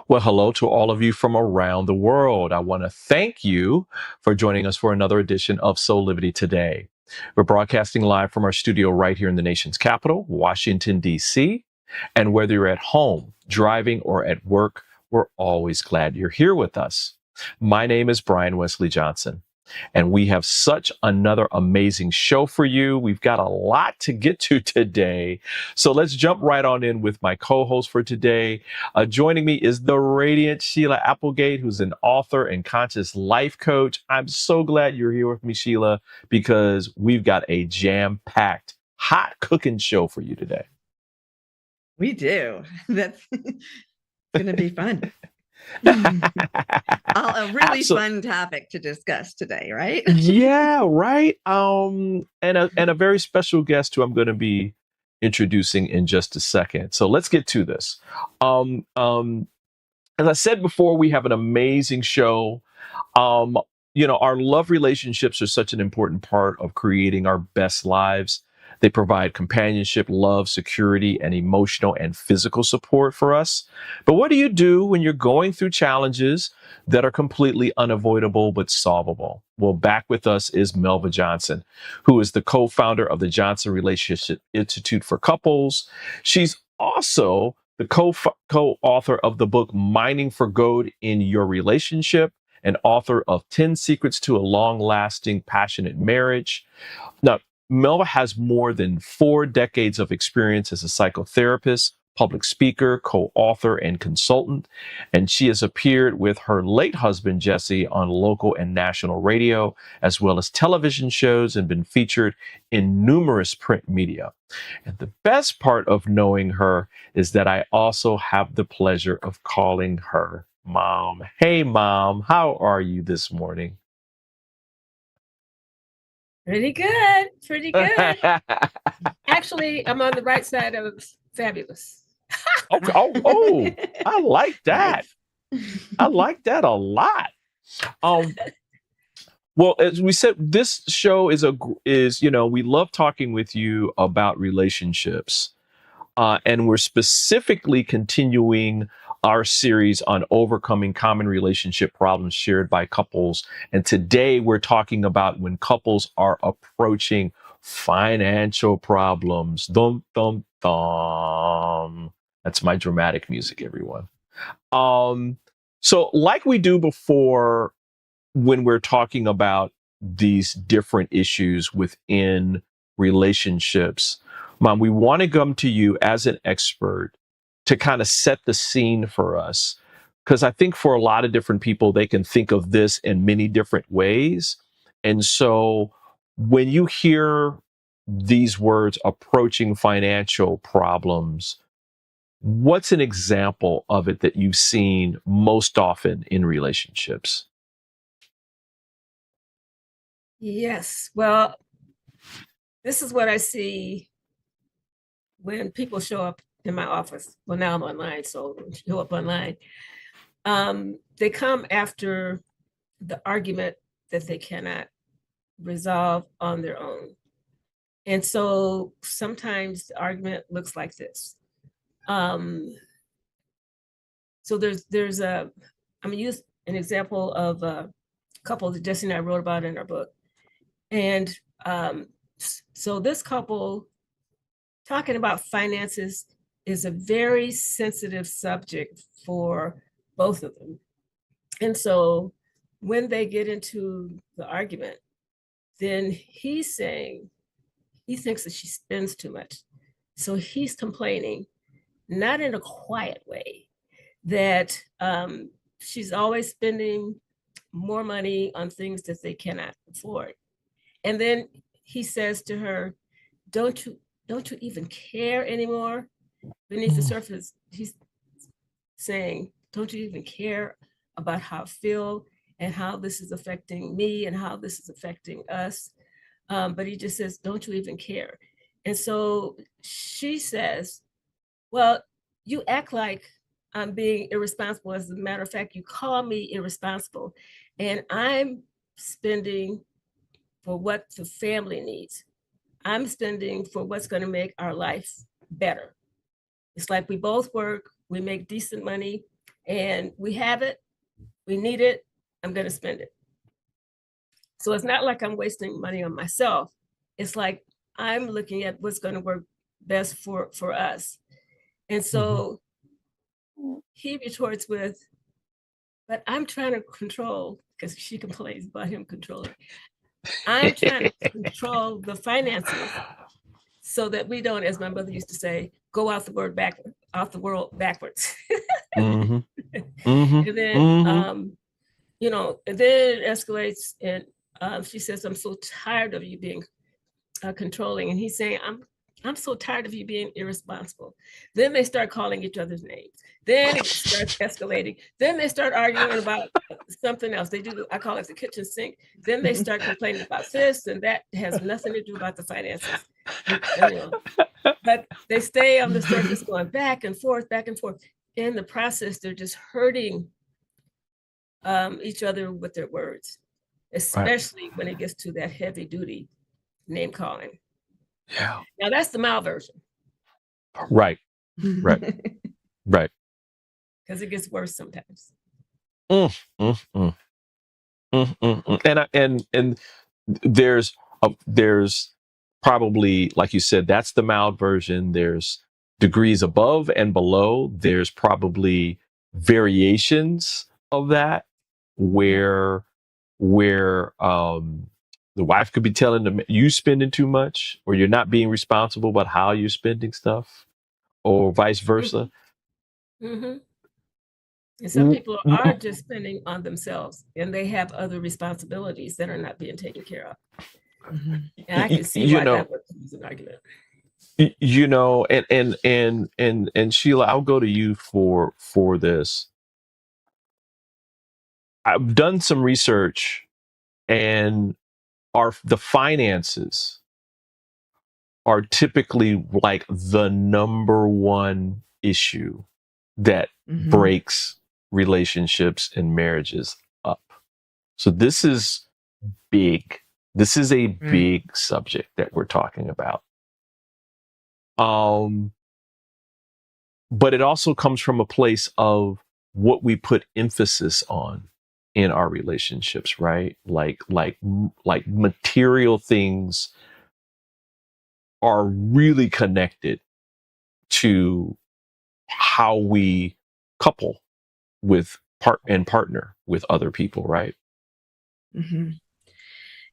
Well, hello to all of you from around the world. I want to thank you for joining us for another edition of Soulivity Today. We're broadcasting live from our studio right here in the nation's capital, Washington, D.C. And whether you're at home, driving, or at work, we're always glad you're here with us. My name is Westley Johnson. And we have such another amazing show for you. We've got a lot to get to today. So let's jump right on in with my co-host for today. Joining me is the radiant Sheila Applegate, who's an author and conscious life coach. I'm so glad you're here with me, Sheila, because we've got a jam-packed, hot cooking show for you today. We do. That's going to be fun. A really fun topic to discuss today, right? Yeah, right. And a very special guest who I'm going to be introducing in just a second. So let's get to this. As I said before, we have an amazing show. Our love relationships are such an important part of creating our best lives. They provide companionship, love, security, and emotional and physical support for us. But what do you do when you're going through challenges that are completely unavoidable but solvable? Well, back with us is Melva Johnson, who is the co-founder of the Johnson Relationship Institute for Couples. She's also the co-author of the book Mining for Gold in Your Relationship, and author of 10 Secrets to a Long-Lasting Passionate Marriage. Now, Melva has more than 4 decades of experience as a psychotherapist, public speaker, co-author, and consultant. And she has appeared with her late husband, Jesse, on local and national radio, as well as television shows, and been featured in numerous print media. And the best part of knowing her is that I also have the pleasure of calling her Mom. Hey, Mom, how are you this morning? Pretty good. Pretty good. Actually, I'm on the right side of fabulous. Oh, I like that. I like that a lot. Well, as we said, this show is we love talking with you about relationships. And we're specifically continuing our series on overcoming common relationship problems shared by couples. And today we're talking about when couples are approaching financial problems. Dum, dum, dum. That's my dramatic music, everyone. So like we do before, when we're talking about these different issues within relationships, Mom, we want to come to you as an expert to kind of set the scene for us. Because I think for a lot of different people, they can think of this in many different ways. And so when you hear these words, approaching financial problems, what's an example of it that you've seen most often in relationships? Yes. Well, this is what I see when people show up in my office. Well, now I'm online, so show up online. They come after the argument that they cannot resolve on their own. And so sometimes the argument looks like this. So there's I'm gonna use an example of a couple that Jesse and I wrote about in our book. And so this couple, talking about finances is a very sensitive subject for both of them. And so when they get into the argument, then he's saying he thinks that she spends too much. So he's complaining, not in a quiet way, that she's always spending more money on things that they cannot afford. And then he says to her, don't you even care anymore? beneath the surface, he's saying, don't you even care about how I feel and how this is affecting me and how this is affecting us? But he just says, don't you even care? And so she says, well, you act like I'm being irresponsible. As a matter of fact, you call me irresponsible, and I'm spending for what the family needs. I'm spending for what's going to make our life better. It's like we both work, we make decent money, and we have it, we need it, I'm going to spend it. So it's not like I'm wasting money on myself. It's like I'm looking at what's going to work best for us. And so he retorts with, but I'm trying to control, because she complains about him controlling. I'm trying to control the finances so that we don't, as my mother used to say, go out the world backwards. Mm-hmm. And then, you know, and then it escalates, and she says, I'm so tired of you being controlling. And he's saying, I'm so tired of you being irresponsible. Then they start calling each other's names. Then it starts escalating. Then they start arguing about something else. They do, I call it the kitchen sink. Then they start complaining about this, and that has nothing to do about the finances. And, you know, but they stay on the surface going back and forth, back and forth. In the process, they're just hurting each other with their words, especially when it gets to that heavy duty name calling. Yeah. Now that's the mild version. Right. Right. Because it gets worse sometimes. And there's probably, like you said, that's the mild version. There's degrees above and below. There's probably variations of that where the wife could be telling them you spending too much, or you're not being responsible about how you're spending stuff, or vice versa. And some people are just spending on themselves, and they have other responsibilities that are not being taken care of. And I can see why that was an argument. You know, and Sheila, I'll go to you for this. I've done some research, and the finances are typically like the number one issue that breaks relationships and marriages up. So this is big. This is a big subject that we're talking about. But it also comes from a place of what we put emphasis on in our relationships, right? Like material things are really connected to how we couple with partner with other people, right?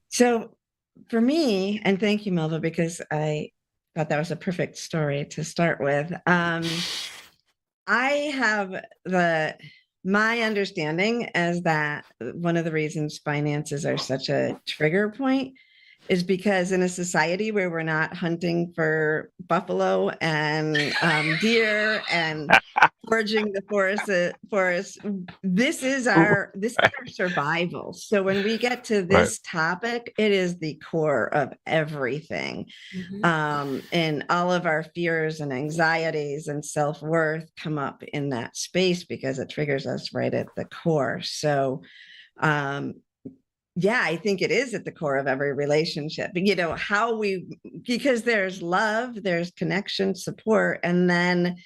So for me, and thank you, Melva, because I thought that was a perfect story to start with. I have my understanding as that one of the reasons finances are such a trigger point is because in a society where we're not hunting for buffalo and deer and foraging the forest, this is our survival. So when we get to this topic, it is the core of everything. And all of our fears and anxieties and self-worth come up in that space because it triggers us right at the core. So yeah, I think it is at the core of every relationship. You know, because there's love, there's connection, support, and then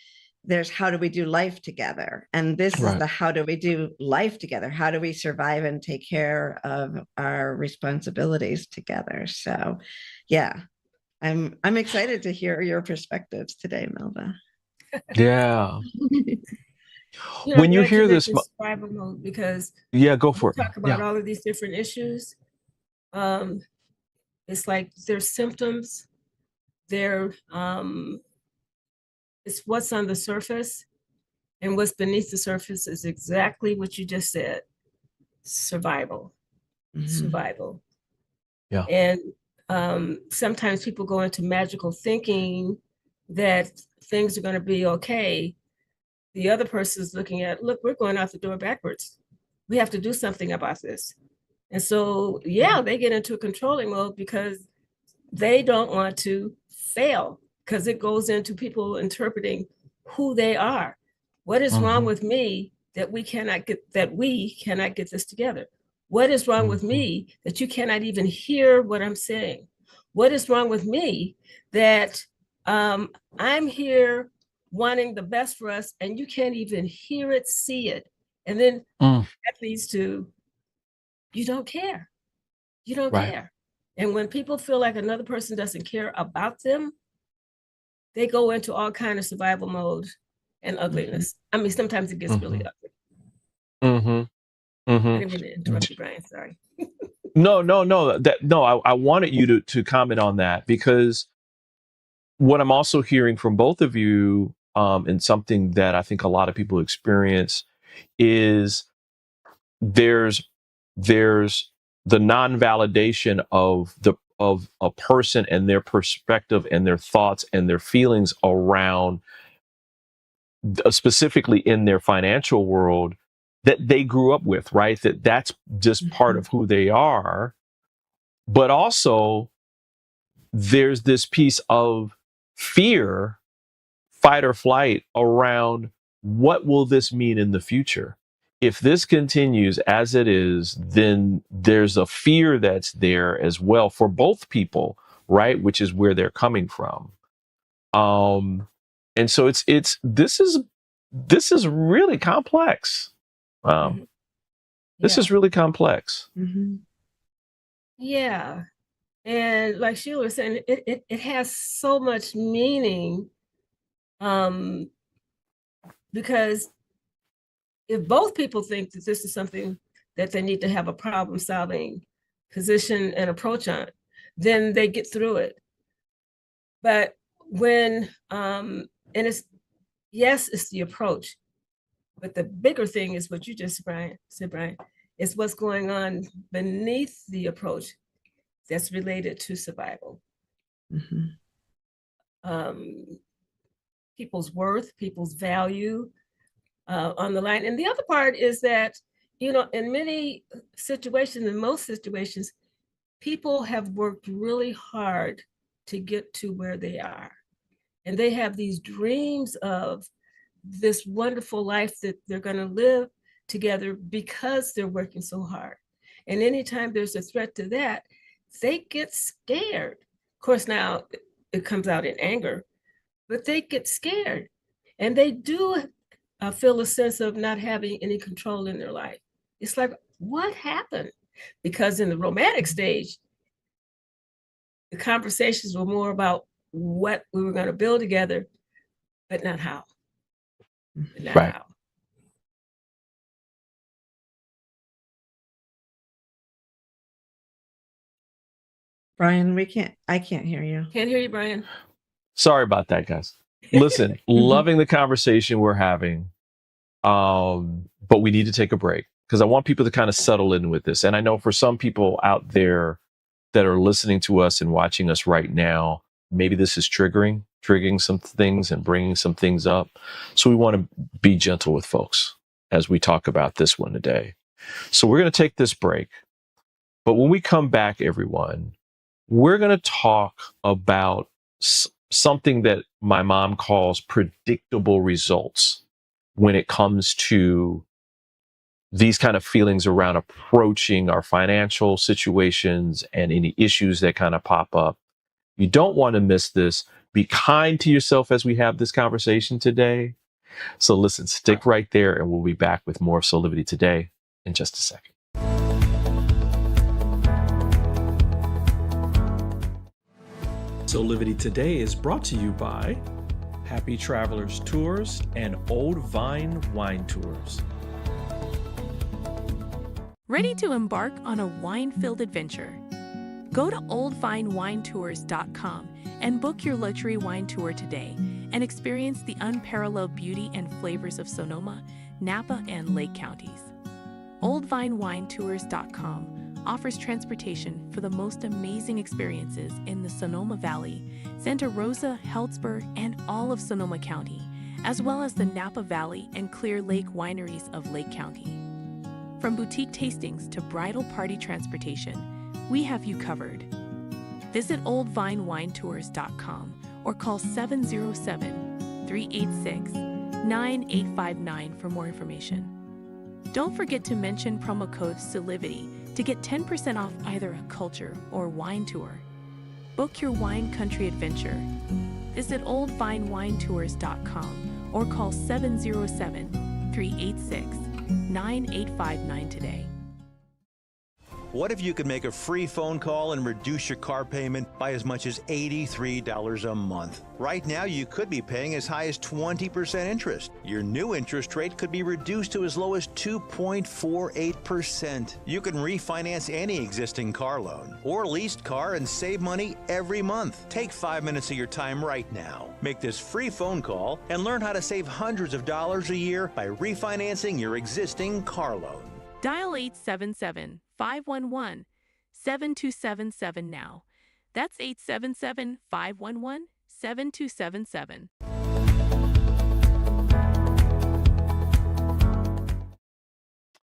there's how do we do life together? And this is the how do we do life together? How do we survive and take care of our responsibilities together? So yeah, I'm excited to hear your perspectives today, Melva. Yeah. You know, when you hear this, survival mode, because go for it. Talk about all of these different issues. It's like there's symptoms. It's what's on the surface, and what's beneath the surface is exactly what you just said. Survival. Yeah. And sometimes people go into magical thinking that things are going to be okay, the other person is looking at, look, we're going out the door backwards. We have to do something about this. And so, yeah, they get into a controlling mode because they don't want to fail, because it goes into people interpreting who they are. What is wrong with me that we cannot get this together? What is wrong with me that you cannot even hear what I'm saying? What is wrong with me that I'm here wanting the best for us and you can't even hear it, see it? And then that leads to, you don't care. You don't care. And when people feel like another person doesn't care about them, they go into all kind of survival mode and ugliness. I mean, sometimes it gets really ugly. I didn't mean to interrupt you, Brian. Sorry. No. I wanted you to comment on that, because what I'm also hearing from both of you, and something that I think a lot of people experience, is there's the non-validation of a person and their perspective and their thoughts and their feelings around, specifically in their financial world, that they grew up with, right? That's just part of who they are. But also there's this piece of fear, fight or flight, around what will this mean in the future? If this continues as it is, then there's a fear that's there as well for both people, right? Which is where they're coming from. And so this is really complex. This is really complex. Yeah. And like Sheila was saying, it has so much meaning, because if both people think that this is something that they need to have a problem solving position and approach on, then they get through it. But when, and it's the approach, but the bigger thing is what you just said, Brian, is what's going on beneath the approach that's related to survival. People's worth, people's value on the line. And the other part is that, in many situations, in most situations, people have worked really hard to get to where they are. And they have these dreams of this wonderful life that they're going to live together because they're working so hard. And anytime there's a threat to that, they get scared. Of course, now it comes out in anger, but they get scared. And they do feel a sense of not having any control in their life. It's like, what happened? Because in the romantic stage, the conversations were more about what we were going to build together, but not how. How. Brian, I can't hear you. Can't hear you, Brian. Sorry about that, guys. Listen, loving the conversation we're having, but we need to take a break, because I want people to kind of settle in with this. And I know for some people out there that are listening to us and watching us right now, maybe this is triggering some things and bringing some things up. So we want to be gentle with folks as we talk about this one today. So we're going to take this break. But when we come back, everyone, we're going to talk about something that my mom calls predictable results when it comes to these kind of feelings around approaching our financial situations and any issues that kind of pop up. You don't want to miss this. Be kind to yourself as we have this conversation today. So listen, stick right there, and we'll be back with more of Soulivity Today in just a second. Soulivity Today is brought to you by Happy Travelers Tours and Old Vine Wine Tours. Ready to embark on a wine-filled adventure? Go to oldvinewinetours.com and book your luxury wine tour today and experience the unparalleled beauty and flavors of Sonoma, Napa, and Lake counties. oldvinewinetours.com offers transportation for the most amazing experiences in the Sonoma Valley, Santa Rosa, Healdsburg, and all of Sonoma County, as well as the Napa Valley and Clear Lake wineries of Lake County. From boutique tastings to bridal party transportation, we have you covered. Visit oldvinewinetours.com or call 707-386-9859 for more information. Don't forget to mention promo code Soulivity to get 10% off either a culture or wine tour. Book your wine country adventure. Visit oldvinewinetours.com or call 707-386-9859 today. What if you could make a free phone call and reduce your car payment by as much as $83 a month? Right now, you could be paying as high as 20% interest. Your new interest rate could be reduced to as low as 2.48%. You can refinance any existing car loan or leased car and save money every month. Take 5 minutes of your time right now. Make this free phone call and learn how to save hundreds of dollars a year by refinancing your existing car loan. Dial 877-511-7277 now. That's 877-511-7277.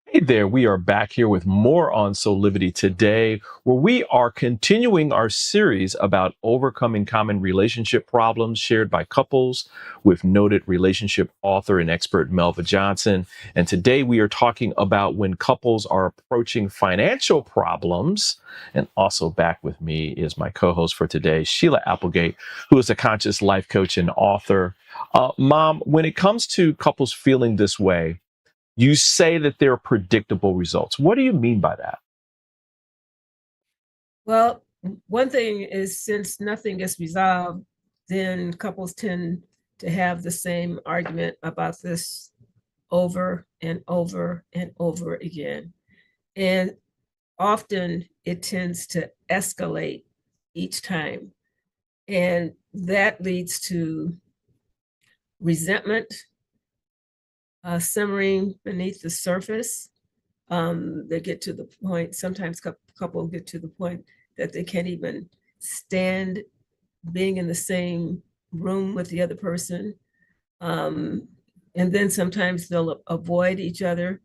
Hey there, we are back here with more on Soulivity today, where we are continuing our series about overcoming common relationship problems shared by couples with noted relationship author and expert Melva Johnson. And today we are talking about when couples are approaching financial problems. And also back with me is my co-host for today, Sheila Applegate, who is a conscious life coach and author. Mom, when it comes to couples feeling this way, you say that they're predictable results. What do you mean by that? Well, one thing is, since nothing gets resolved, then couples tend to have the same argument about this over and over and over again. And often it tends to escalate each time. And that leads to resentment, simmering beneath the surface. They get to the point, sometimes couples get to the point that they can't even stand being in the same room with the other person. And then sometimes they'll avoid each other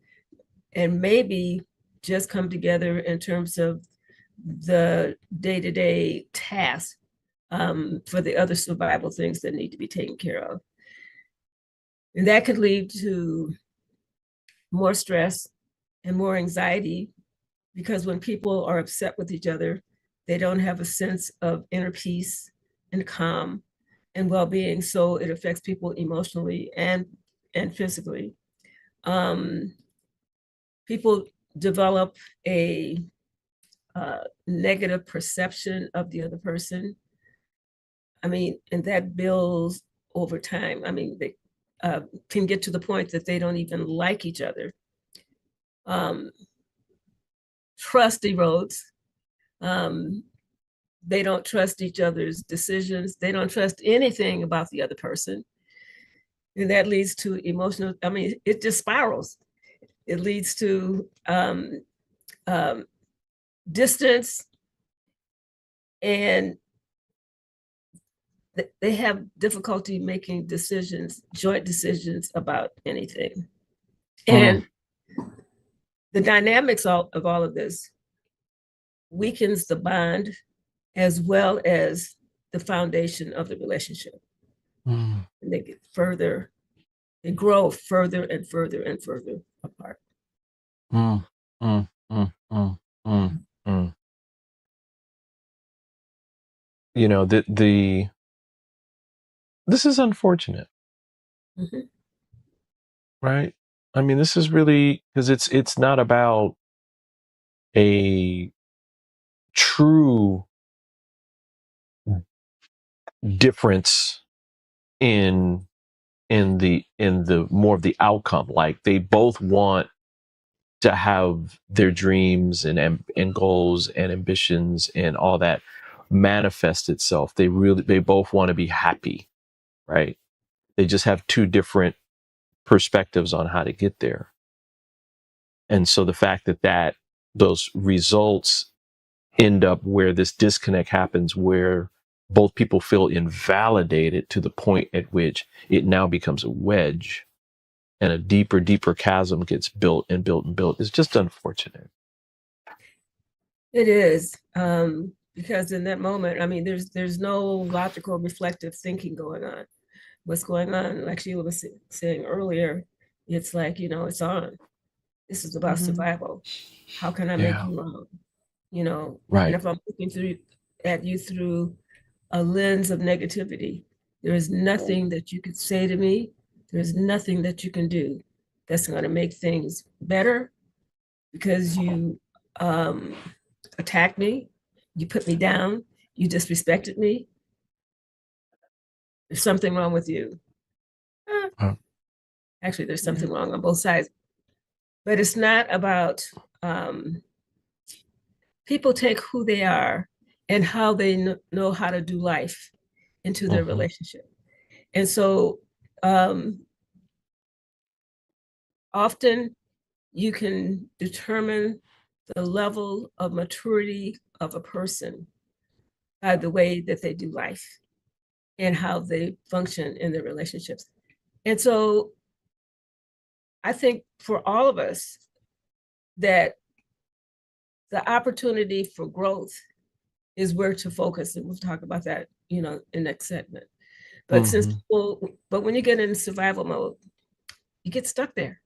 and maybe just come together in terms of the day-to-day tasks for the other survival things that need to be taken care of. And that could lead to more stress and more anxiety, because when people are upset with each other, they don't have a sense of inner peace and calm and well-being. So it affects people emotionally and physically. People develop a negative perception of the other person. And that builds over time. They can get to the point that they don't even like each other. Trust erodes. They don't trust each other's decisions. They don't trust anything about the other person. And that leads to emotional, it just spirals. It leads to distance, and they have difficulty making joint decisions about anything. And the dynamics of all of this weakens the bond as well as the foundation of the relationship. And they grow further and further and further apart. You know, this is unfortunate, right? This is really, because it's not about a true difference in the more of the outcome. Like, they both want to have their dreams and goals and ambitions and all that manifest itself. They both want to be happy, right? They just have two different perspectives on how to get there. And so the fact that those results end up where this disconnect happens, where both people feel invalidated to the point at which it now becomes a wedge and a deeper chasm gets built and built and built. It's just unfortunate. It is, because in that moment, I mean, there's no logical, reflective thinking going on. What's going on, like Sheila was saying earlier, it's like, it's on. This is about survival. How can I make you wrong? Right. And if I'm looking at you through a lens of negativity, there is nothing that you could say to me. There's nothing that you can do that's going to make things better, because you attacked me, you put me down, you disrespected me. There's something wrong with you. Actually, there's something wrong on both sides. But it's not about, people take who they are and how they know how to do life into their relationship. And so often you can determine the level of maturity of a person by the way that they do life and how they function in their relationships. And so I think for all of us that the opportunity for growth is where to focus. And we'll talk about that, in next segment. But but when you get in survival mode, you get stuck there.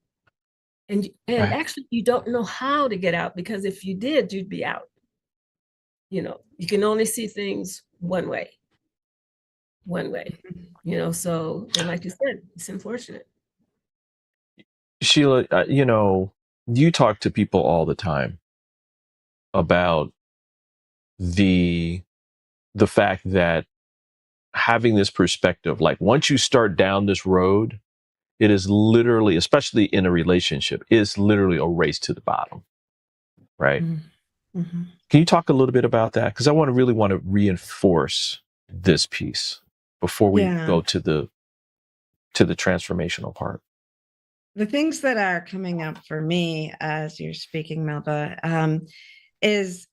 And actually you don't know how to get out, because if you did, you'd be out. You can only see things one way. So, and like you said, it's unfortunate. Sheila, you talk to people all the time about the fact that having this perspective, like once you start down this road, it is literally, especially in a relationship, is literally a race to the bottom, right? Can you talk a little bit about that? Because I really want to reinforce this piece before we go to the transformational part. The things that are coming up for me as you're speaking, Melva, is,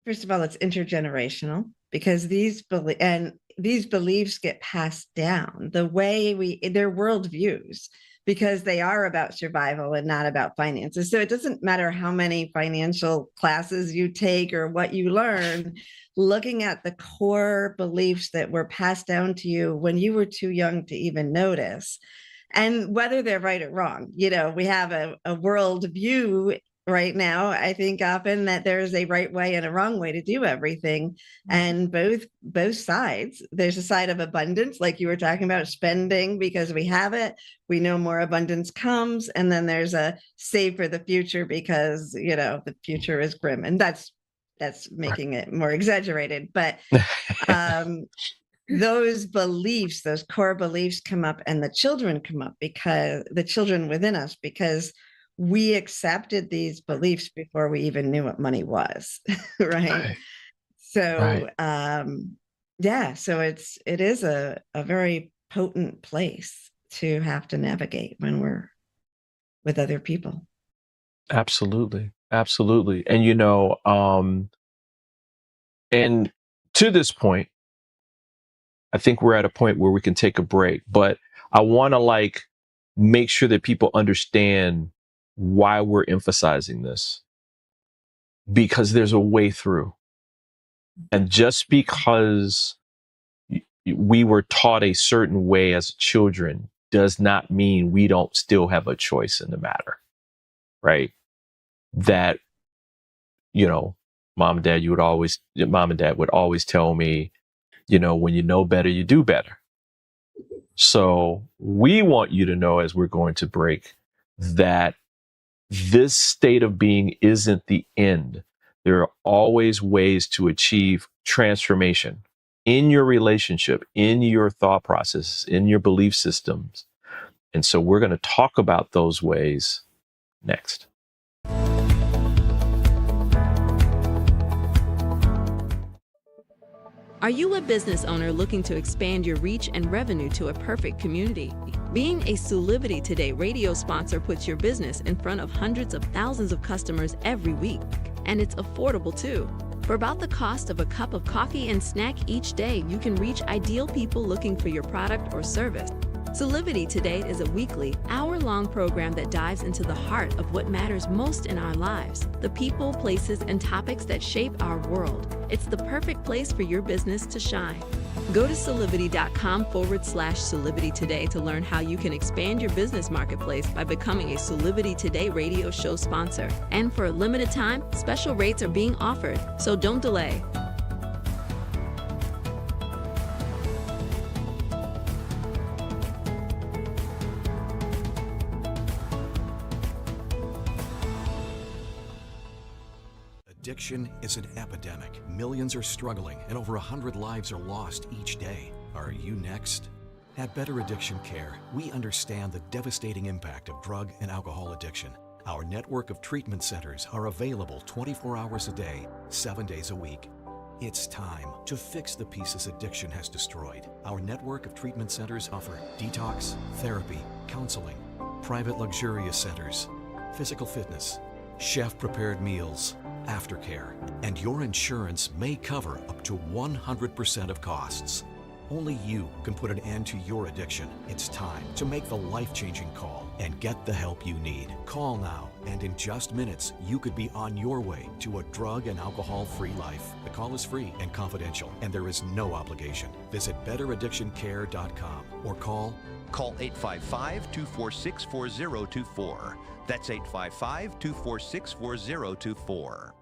first of all, it's intergenerational, because these beliefs get passed down the way their worldviews, because they are about survival and not about finances. So it doesn't matter how many financial classes you take or what you learn, looking at the core beliefs that were passed down to you when you were too young to even notice, and whether they're right or wrong. We have a world view right now, I think often, that there's a right way and a wrong way to do everything. And both sides, there's a side of abundance, like you were talking about, spending because we have it, we know more abundance comes. And then there's a save for the future, because the future is grim, and that's making it more exaggerated. But those beliefs, those core beliefs come up, and the children come up, because the children within us, because we accepted these beliefs before we even knew what money was. Right. So, so it is a very potent place to have to navigate when we're with other people. Absolutely. Absolutely. And, and to this point, I think we're at a point where we can take a break, but I want to make sure that people understand why we're emphasizing this, because there's a way through. And just because we were taught a certain way as children does not mean we don't still have a choice in the matter, right? That, mom and dad would always tell me, when you know better, you do better. So we want you to know, as we're going to break, that this state of being isn't the end. There are always ways to achieve transformation in your relationship, in your thought processes, in your belief systems. And so we're going to talk about those ways next. Are you a business owner looking to expand your reach and revenue to a perfect community? Being a Soulivity Today radio sponsor puts your business in front of hundreds of thousands of customers every week. and it's affordable too. For about the cost of a cup of coffee and snack each day, you can reach ideal people looking for your product or service. Soulivity Today is a weekly, hour-long program that dives into the heart of what matters most in our lives, the people, places, and topics that shape our world. It's the perfect place for your business to shine. Go to soulivity.com/Soulivity Today to learn how you can expand your business marketplace by becoming a Soulivity Today radio show sponsor. And for a limited time, special rates are being offered, so don't delay. Addiction is an epidemic. Millions are struggling and over 100 lives are lost each day. Are you next? At Better Addiction Care, we understand the devastating impact of drug and alcohol addiction. Our network of treatment centers are available 24 hours a day, 7 days a week. It's time to fix the pieces addiction has destroyed. Our network of treatment centers offer detox, therapy, counseling, private luxurious centers, physical fitness, chef-prepared meals, aftercare, and your insurance may cover up to 100% of costs. Only you can put an end to your addiction. It's time to make the life-changing call and get the help you need. Call now, and in just minutes, you could be on your way to a drug and alcohol-free life. The call is free and confidential, and there is no obligation. Visit betteraddictioncare.com or call 855-246-4024. That's 855-246-4024.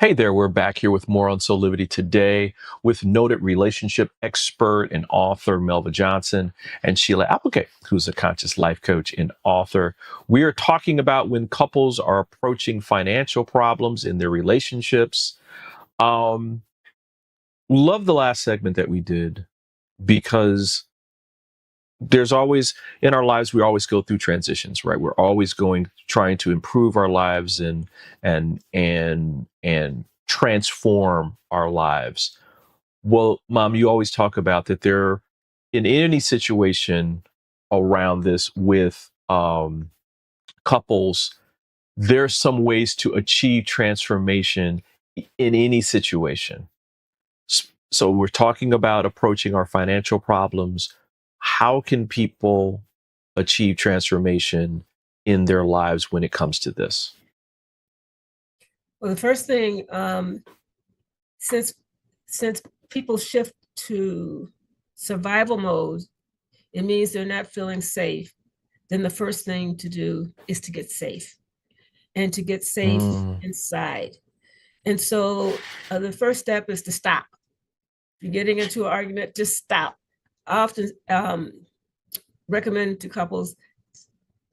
Hey there, we're back here with more on Soulivity Today with noted relationship expert and author Melva Johnson and Sheila Applegate, who's a conscious life coach and author. We are talking about when couples are approaching financial problems in their relationships. Love the last segment that we did, because there's always in our lives, we always go through transitions, right? We're always trying to improve our lives and transform our lives. Well, Mom, you always talk about that there, in any situation around this with couples, there's some ways to achieve transformation in any situation. So we're talking about approaching our financial problems. How can people achieve transformation in their lives when it comes to this? Well, the first thing, since people shift to survival mode, it means they're not feeling safe. Then the first thing to do is to get safe, and to get safe inside. And so the first step is to stop. If you're getting into an argument, just stop. I often recommend to couples,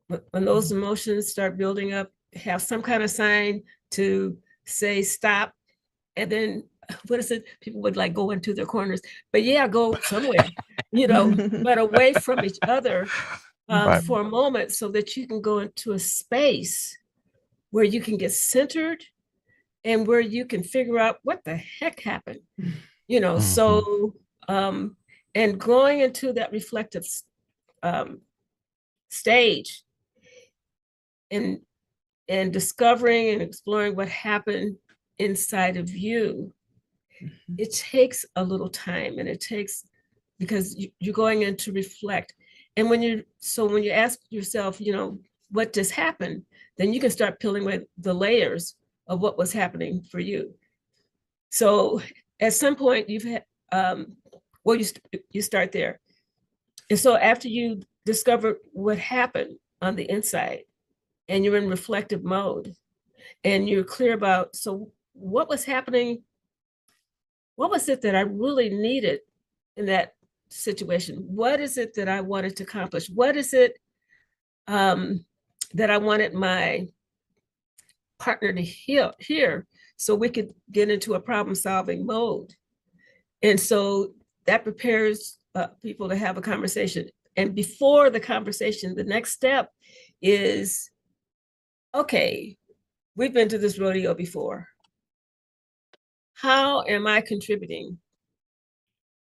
when those emotions start building up, have some kind of sign to say stop. And then, what is it? People would like go into their corners, but yeah, go somewhere, but away from each other Right. for a moment, so that you can go into a space where you can get centered and where you can figure out what the heck happened, so, and going into that reflective stage and discovering and exploring what happened inside of you, it takes a little time, and it takes, because you're going in to reflect. And when you ask yourself, what just happened, then you can start peeling away the layers of what was happening for you. So at some point you've had, you start there. And so after you discover what happened on the inside, and you're in reflective mode, and you're clear about, so what was happening? What was it that I really needed in that situation? What is it that I wanted to accomplish? What is it that I wanted my partner to hear, so we could get into a problem-solving mode? And so that prepares people to have a conversation. And before the conversation, the next step is, okay, we've been to this rodeo before. How am I contributing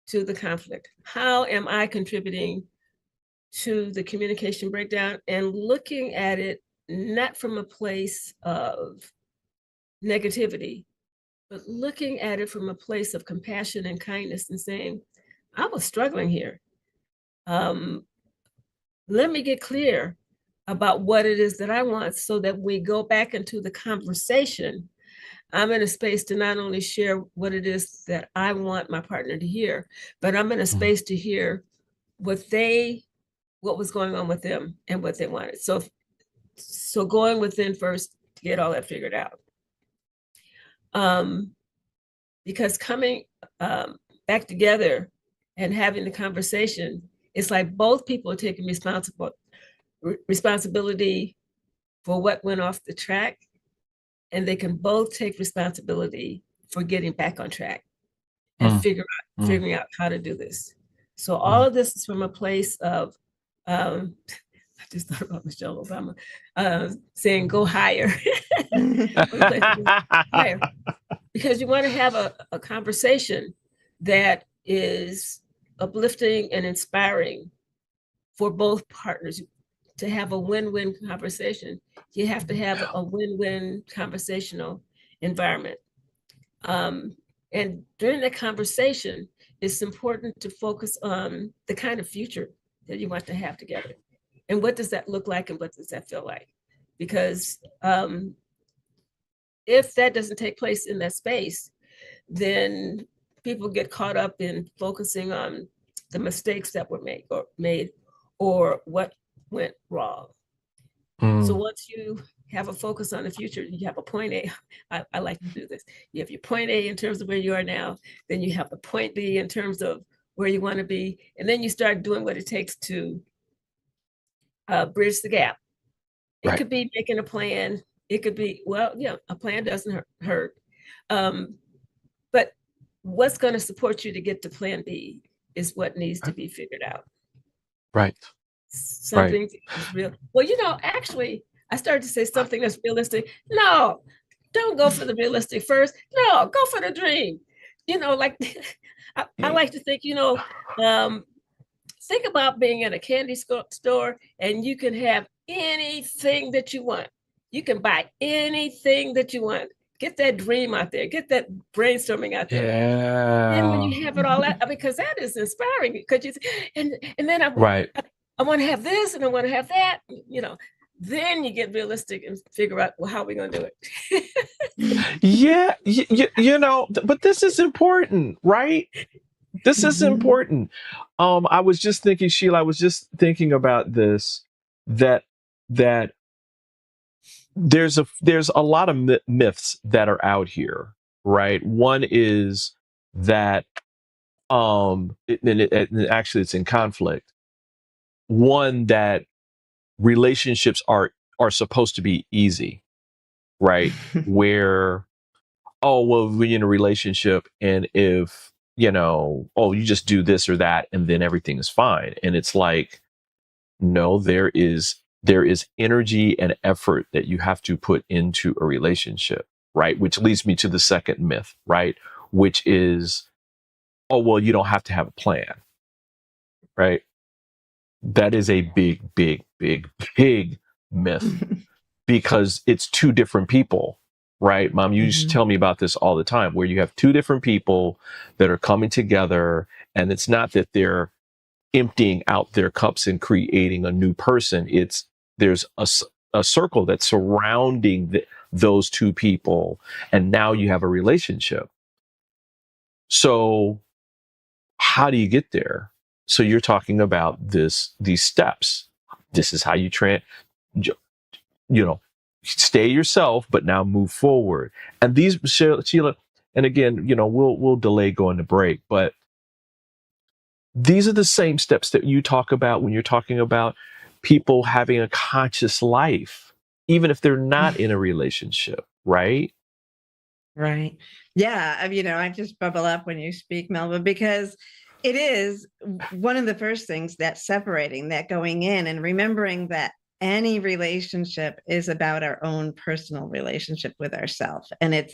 to the conflict? How am I contributing to the communication breakdown and looking at it not from a place of negativity, but looking at it from a place of compassion and kindness and saying, I was struggling here. Let me get clear about what it is that I want so that we go back into the conversation. I'm in a space to not only share what it is that I want my partner to hear, but I'm in a space to hear what was going on with them and what they wanted. So going within first to get all that figured out. Because coming back together and having the conversation, it's like both people are taking responsibility for what went off the track, and they can both take responsibility for getting back on track and figuring out how to do this. So all of this is from a place of, I just thought about Michelle Obama saying, go higher. Higher. Because you want to have a conversation that is uplifting and inspiring for both partners. To have a win-win conversation, you have to have a win-win conversational environment. And during that conversation, it's important to focus on the kind of future that you want to have together. And what does that look like and what does that feel like? Because if that doesn't take place in that space, then people get caught up in focusing on the mistakes that were made or what went wrong. So once you have a focus on the future, you have a point A. I like to do this. You have your point A in terms of where you are now, then you have the point B in terms of where you want to be, and then you start doing what it takes to bridge the gap. It could be making a plan. It could be, a plan doesn't hurt. But what's going to support you to get to plan B is what needs to be figured out. Right. Something is real. Well, actually, I started to say something that's realistic. No, don't go for the realistic first. No, go for the dream. Like I like to think, think about being in a candy store and you can have anything that you want. You can buy anything that you want. Get that dream out there. Get that brainstorming out there. Yeah. And when you have it all out, because that is inspiring. Because and then I want to have this and I want to have that. Then you get realistic and figure out, well, how are we going to do it? Yeah, but this is important, right? This is important. I was just thinking, Sheila, about this, that there's a lot of myths that are out here, right? One is that, and actually it's in conflict. One, that relationships are supposed to be easy, right? Where, we're in a relationship, and if, you just do this or that, and then everything is fine. And it's like, no, there is energy and effort that you have to put into a relationship, right? Which leads me to the second myth, right? Which is, you don't have to have a plan, right? That is a big, big, big, big myth because it's two different people, right? Mom, you used to tell me about this all the time, where you have two different people that are coming together, and it's not that they're emptying out their cups and creating a new person. There's a circle that's surrounding those two people, and now you have a relationship. So how do you get there? So you're talking about these steps. This is how you stay yourself, but now move forward. And these, Sheila, and again, we'll delay going to break, but these are the same steps that you talk about when you're talking about people having a conscious life, even if they're not in a relationship, right? Right. Yeah. I just bubble up when you speak, Melva, because it is one of the first things that's separating, that going in and remembering that any relationship is about our own personal relationship with ourselves. And it's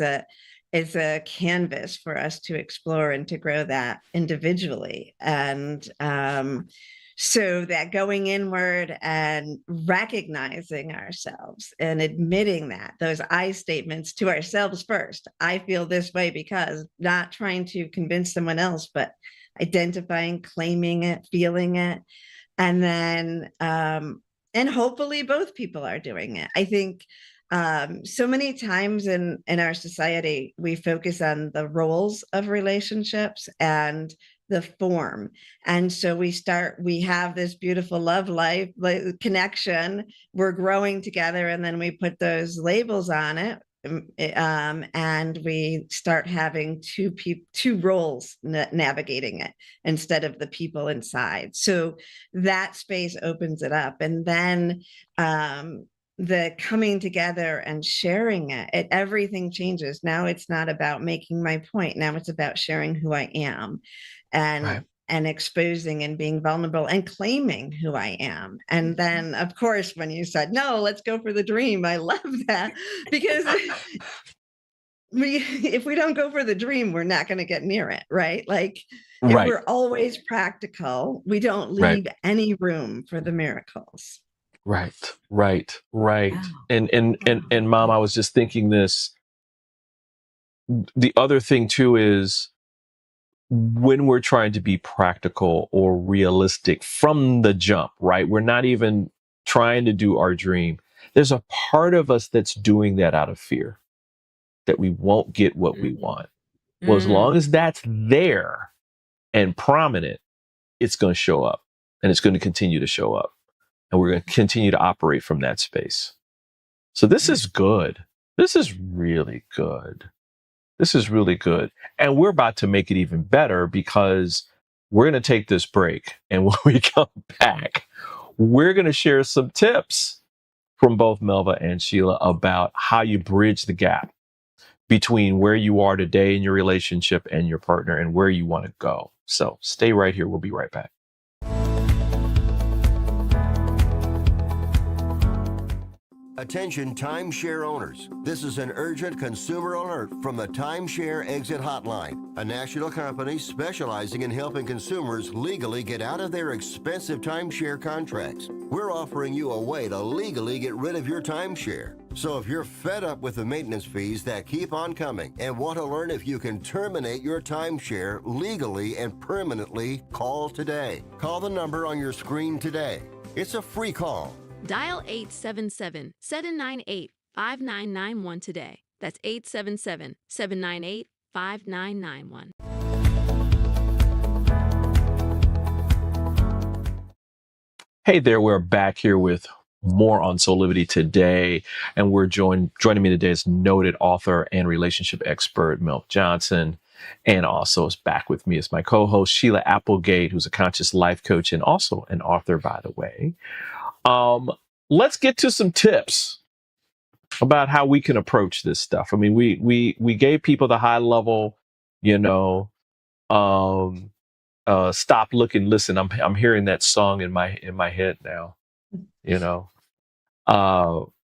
a canvas for us to explore and to grow that individually. And So that going inward and recognizing ourselves and admitting that, those I statements to ourselves first. I feel this way because, not trying to convince someone else, but identifying, claiming it, feeling it. And then, and hopefully both people are doing it. I think so many times in our society, we focus on the roles of relationships and the form. And so we have this beautiful love life connection. We're growing together, and then we put those labels on it. And we start having two roles navigating it instead of the people inside. So that space opens it up. And then the coming together and sharing it, everything changes. Now it's not about making my point. Now it's about sharing who I am, and exposing and being vulnerable and claiming who I am. And then, of course, when you said, no, let's go for the dream, I love that, because if we don't go for the dream, we're not going to get near it, right? Like, if we're always practical, we don't leave any room for the miracles. Right. Wow. And Mom, I was just thinking this. The other thing too is, when we're trying to be practical or realistic from the jump, right? We're not even trying to do our dream. There's a part of us that's doing that out of fear that we won't get what we want. Well, as long as that's there and prominent, it's going to show up, and it's going to continue to show up, and we're going to continue to operate from that space. So this is good. This is really good. This is really good. And we're about to make it even better, because we're going to take this break. And when we come back, we're going to share some tips from both Melva and Sheila about how you bridge the gap between where you are today in your relationship and your partner and where you want to go. So stay right here. We'll be right back. Attention timeshare owners. This is an urgent consumer alert from the Timeshare Exit Hotline, a national company specializing in helping consumers legally get out of their expensive timeshare contracts. We're offering you a way to legally get rid of your timeshare. So if you're fed up with the maintenance fees that keep on coming and want to learn if you can terminate your timeshare legally and permanently, call today. Call the number on your screen today. It's a free call. Dial 877-798-5991 today. That's 877-798-5991. Hey there, we're back here with more on Soulivity today, and we're joining me today is noted author and relationship expert Melva Johnson, and also is back with me as my co-host Sheila Applegate, who's a conscious life coach and also an author, by the way. Let's get to some tips about how we can approach this stuff. I mean, we gave people the high level, stop, look, and listen. I'm hearing that song in my head now,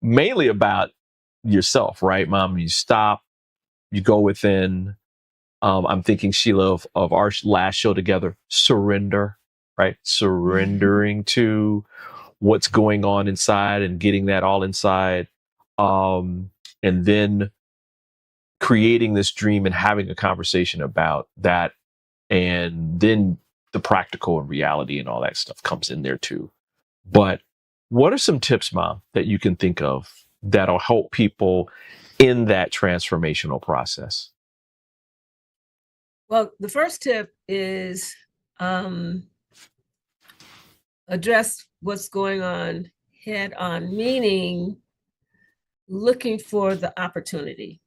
mainly about yourself, right, Mom? You stop, you go within. I'm thinking, Sheila, of our last show together, surrender, right? Surrendering to what's going on inside and getting that all inside, and then creating this dream and having a conversation about that, and then the practical and reality and all that stuff comes in there too. But what are some tips, Mom, that you can think of that'll help people in that transformational process? Well, the first tip is address what's going on head on, meaning looking for the opportunity.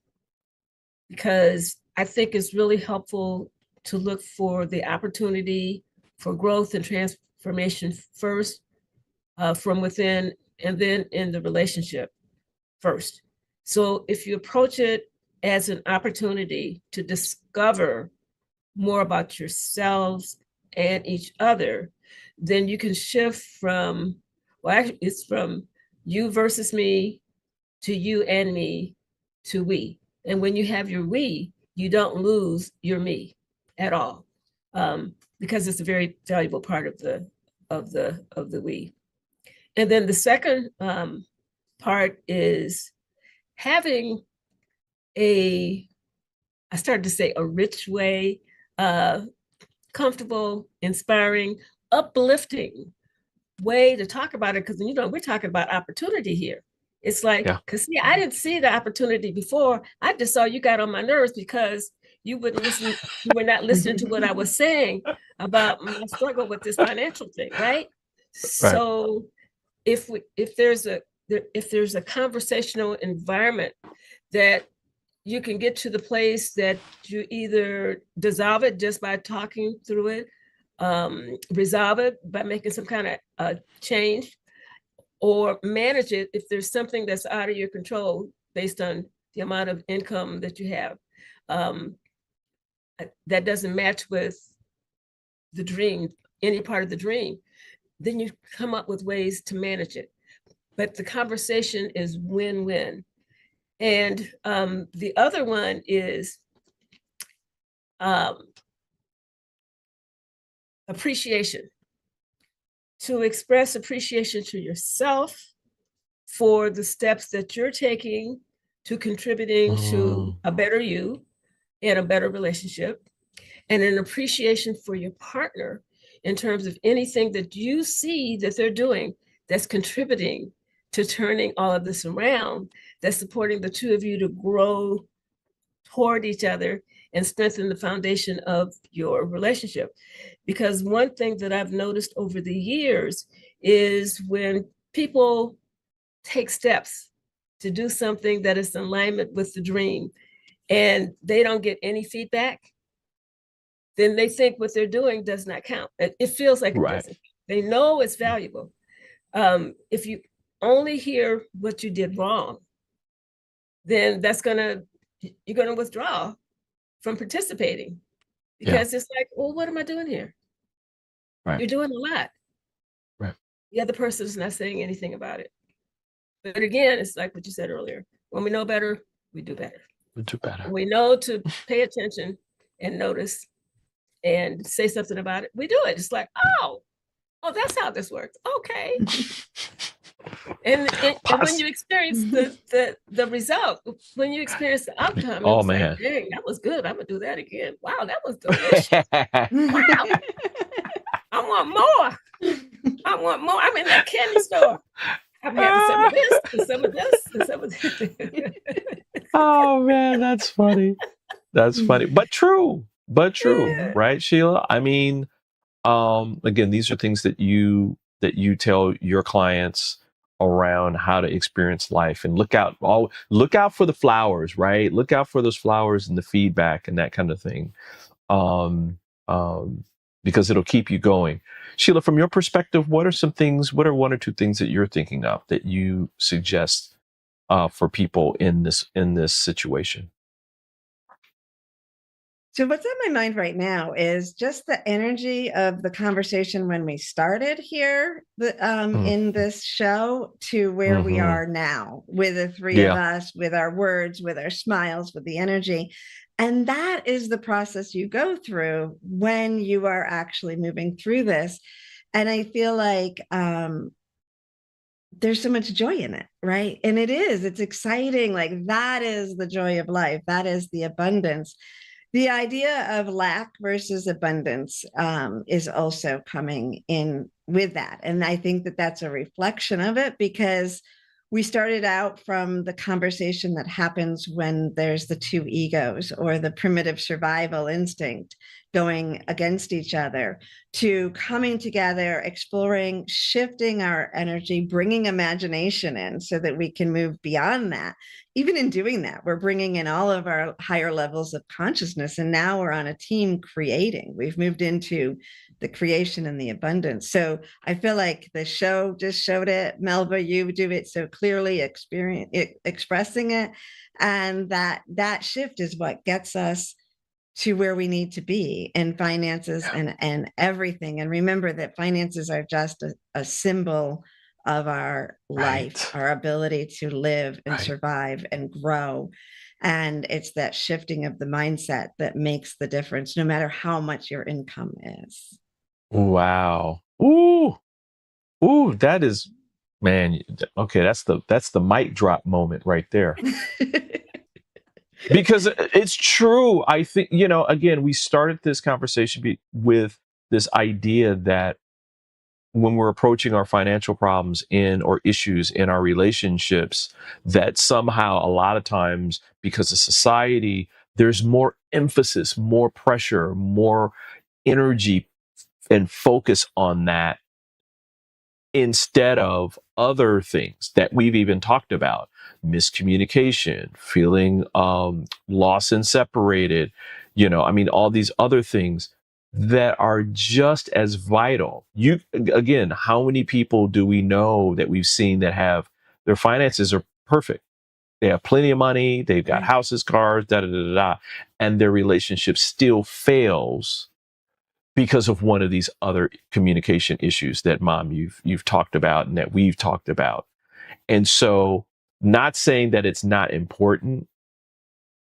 Because I think it's really helpful to look for the opportunity for growth and transformation first, from within, and then in the relationship first. So if you approach it as an opportunity to discover more about yourselves and each other, then you can shift from, well, actually, it's from you versus me to you and me to we. And when you have your we, you don't lose your me at all, because it's a very valuable part of the of the we. And then the second part is having I started to say a rich way, comfortable, inspiring, uplifting way to talk about it. Because, we're talking about opportunity here. It's like, because see, I didn't see the opportunity before. I just saw you got on my nerves because you wouldn't listen. You were not listening to what I was saying about my struggle with this financial thing, right? So if there's a conversational environment that you can get to the place that you either dissolve it just by talking through it, resolve it by making some kind of change, or manage it if there's something that's out of your control based on the amount of income that you have, that doesn't match with the dream, any part of the dream, then you come up with ways to manage it. But the conversation is win-win. And the other one is appreciation. To express appreciation to yourself for the steps that you're taking to contributing to a better you and a better relationship, and an appreciation for your partner in terms of anything that you see that they're doing that's contributing to turning all of this around, that's supporting the two of you to grow toward each other and strengthen the foundation of your relationship. Because one thing that I've noticed over the years is when people take steps to do something that is in alignment with the dream and they don't get any feedback, then they think what they're doing does not count. It feels like it doesn't. They know it's valuable. If you only hear what you did wrong, then you're gonna withdraw from participating, because it's like, well, what am I doing here? You're doing a lot. The other person is not saying anything about it. But again, it's like what you said earlier. When we know better, we do better. We do better. When we know to pay attention and notice and say something about it, we do it. It's like, oh, that's how this works. Okay. And when you experience the result, when you experience the outcome, oh man, like, dang, that was good. I'm gonna do that again. Wow, that was delicious. Wow, I want more. I want more. I'm in that candy store. I'm having some of this, and some of this, and some of this. Oh man, that's funny. That's funny, but true, right, Sheila? I mean, again, these are things that you tell your clients around how to experience life, and look out for the flowers, right? Look out for those flowers and the feedback and that kind of thing, because it'll keep you going. Sheila, from your perspective, what are one or two things that you're thinking of that you suggest for people in this situation? So what's on my mind right now is just the energy of the conversation when we started here in this show to where we are now with the three of us, with our words, with our smiles, with the energy. And that is the process you go through when you are actually moving through this. And I feel like there's so much joy in it, right? And it's exciting. Like, that is the joy of life. That is the abundance. The idea of lack versus abundance is also coming in with that. And I think that that's a reflection of it, because we started out from the conversation that happens when there's the two egos or the primitive survival instinct going against each other, to coming together, exploring, shifting our energy, bringing imagination in so that we can move beyond that. Even in doing that, we're bringing in all of our higher levels of consciousness. And now we're on a team creating. We've moved into the creation and the abundance. So I feel like the show just showed it. Melva, you do it so clearly, expressing it. And that shift is what gets us to where we need to be in finances and everything. And remember that finances are just a symbol of our life, our ability to live and survive and grow. And it's that shifting of the mindset that makes the difference, no matter how much your income is. Wow. Ooh, ooh, that is, man. Okay, that's the mic drop moment right there. Because it's true. I think, again, we started this conversation with this idea that when we're approaching our financial problems or issues in our relationships, that somehow a lot of times, because of society, there's more emphasis, more pressure, more energy and focus on that instead of other things that we've even talked about: miscommunication, feeling lost and separated, all these other things that are just as vital. Again, how many people do we know that we've seen that have their finances are perfect? They have plenty of money, they've got houses, cars, da da da da, da, and their relationship still fails because of one of these other communication issues that, Mom, you've talked about and that we've talked about. And so, not saying that it's not important,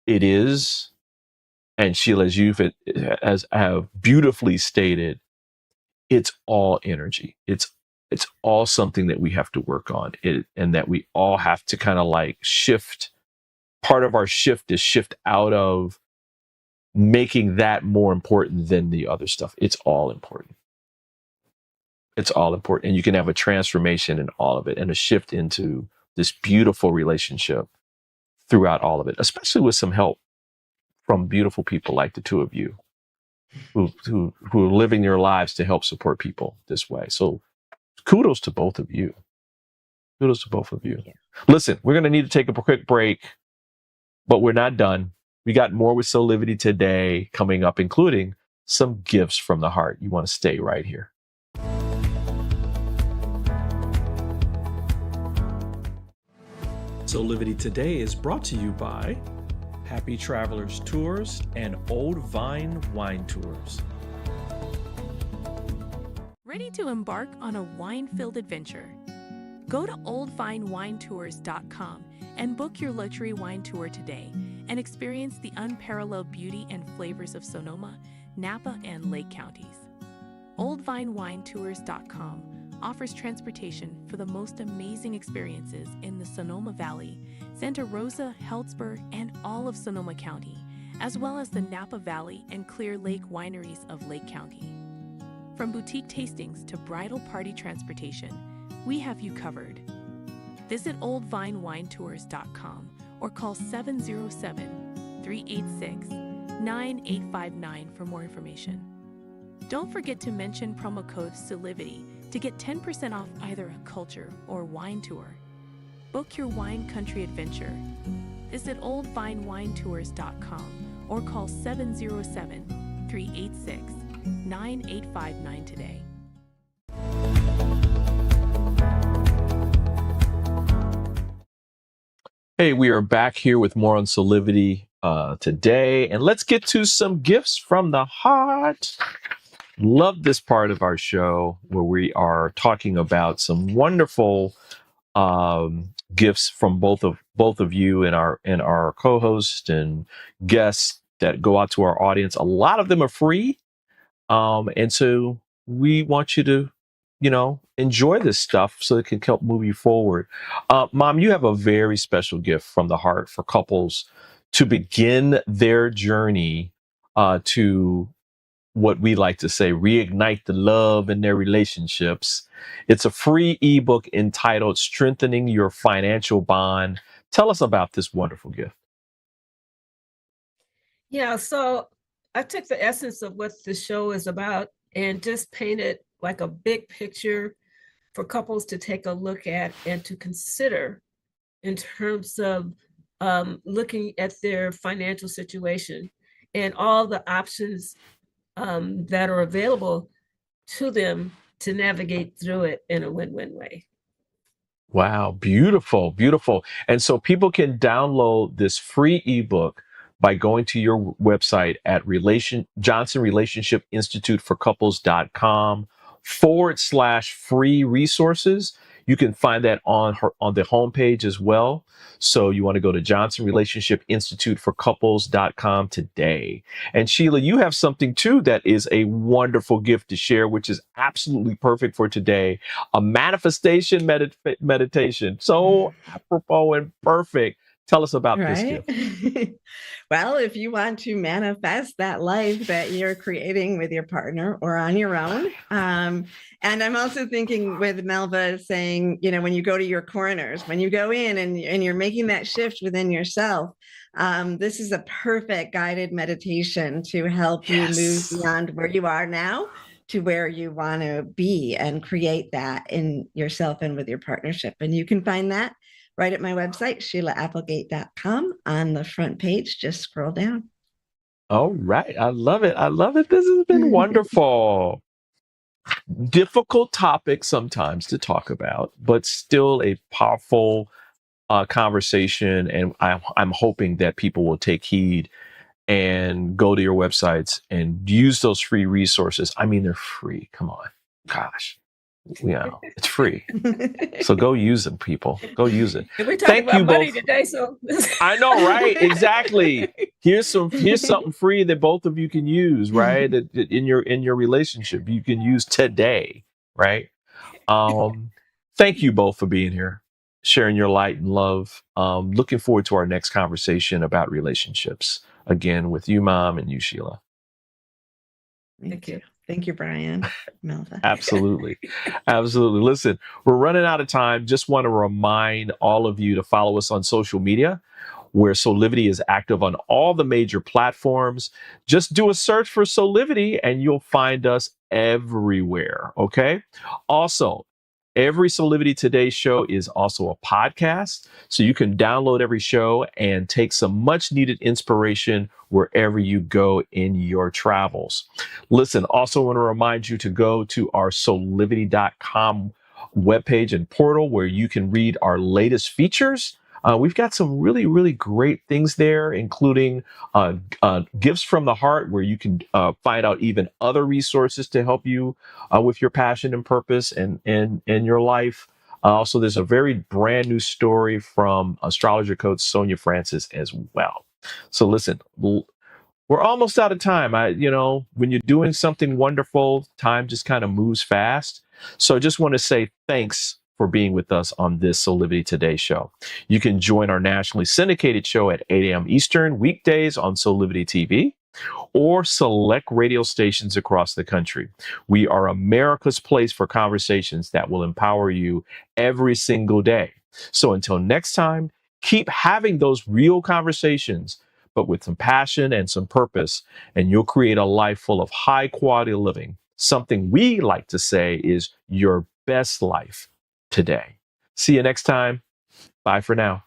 it is. And Sheila, as have beautifully stated, it's all energy. It's all something that we have to work on, and that we all have to kind of like shift. Part of our shift is shift out of making that more important than the other stuff. It's all important. It's all important. And you can have a transformation in all of it and a shift into this beautiful relationship throughout all of it, especially with some help from beautiful people like the two of you who are living your lives to help support people this way. So kudos to both of you. Kudos to both of you. Yeah. Listen, we're going to need to take a quick break, but we're not done. We got more with Soulivity today coming up, including some gifts from the heart. You want to stay right here. Soulivity Today is brought to you by Happy Travelers Tours and Old Vine Wine Tours. Ready to embark on a wine-filled adventure? Go to oldvinewinetours.com and book your luxury wine tour today and experience the unparalleled beauty and flavors of Sonoma, Napa, and Lake counties. oldvinewinetours.com offers transportation for the most amazing experiences in the Sonoma Valley, Santa Rosa, Healdsburg, and all of Sonoma County, as well as the Napa Valley and Clear Lake wineries of Lake County. From boutique tastings to bridal party transportation, we have you covered. Visit oldvinewinetours.com or call 707-386-9859 for more information. Don't forget to mention promo code Soulivity to get 10% off either a culture or wine tour. Book your wine country adventure. Visit oldvinewinetours.com or call 707-386-9859 today. Hey, we are back here with more on Soulivity today, and let's get to some gifts from the heart. Love this part of our show where we are talking about some wonderful gifts from both of you and our co-host and guests that go out to our audience. A lot of them are free, and so we want you to, enjoy this stuff so it can help move you forward. Mom, you have a very special gift from the heart for couples to begin their journey to what we like to say, reignite the love in their relationships. It's a free ebook entitled Strengthening Your Financial Bond. Tell us about this wonderful gift. Yeah, so I took the essence of what the show is about and just painted like a big picture for couples to take a look at and to consider in terms of looking at their financial situation and all the options that are available to them to navigate through it in a win-win way. Wow, beautiful, beautiful. And so people can download this free ebook by going to your website at Johnson Relationship Institute for Couples.com /free resources. You can find that on the homepage as well. So you want to go to Johnson Relationship Institute for Couples.com today. And Sheila, you have something too that is a wonderful gift to share, which is absolutely perfect for today. A manifestation meditation. So apropos and perfect. Tell us about this gift. Well, if you want to manifest that life that you're creating with your partner or on your own. And I'm also thinking with Melva saying, you know, when you go to your corners, when you go in and you're making that shift within yourself, this is a perfect guided meditation to help you move beyond where you are now to where you want to be and create that in yourself and with your partnership. And you can find that right at my website, SheilaApplegate.com. On the front page, just scroll down. All right. I love it. I love it. This has been wonderful. Difficult topic sometimes to talk about, but still a powerful conversation. And I'm hoping that people will take heed and go to your websites and use those free resources. I mean, they're free. Come on. Gosh. Yeah, it's free. So go use them, people. Go use it. We're talking about money today, so I know, right? Exactly. Here's something free that both of you can use, right? In your relationship, you can use today, right? Thank you both for being here, sharing your light and love. Looking forward to our next conversation about relationships. Again, with you, Mom, and you, Sheila. Thank you. Thank you, Brian. Melva. Absolutely. Absolutely. Listen, we're running out of time. Just want to remind all of you to follow us on social media, where Soulivity is active on all the major platforms. Just do a search for Soulivity and you'll find us everywhere. Okay. Also, every Soulivity Today show is also a podcast, so you can download every show and take some much needed inspiration wherever you go in your travels. Listen, also want to remind you to go to our Soulivity.com webpage and portal where you can read our latest features. We've got some really, really great things there, including gifts from the heart, where you can find out even other resources to help you with your passion and purpose and your life. Also, there's a very brand new story from astrologer coach Sonia Francis as well. So listen, we're almost out of time. When you're doing something wonderful, time just kind of moves fast. So I just want to say thanks for being with us on this Soulivity Today show. You can join our nationally syndicated show at 8 a.m. Eastern weekdays on Soulivity TV or select radio stations across the country. We are America's place for conversations that will empower you every single day. So until next time, keep having those real conversations, but with some passion and some purpose, and you'll create a life full of high quality living. Something we like to say is your best life today. See you next time. Bye for now.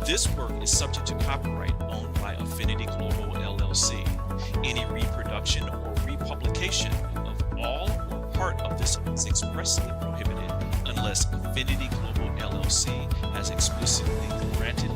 This work is subject to copyright owned by Affinity Global LLC. Any reproduction or republication of all or part of this is expressly prohibited unless Affinity Global LLC has explicitly granted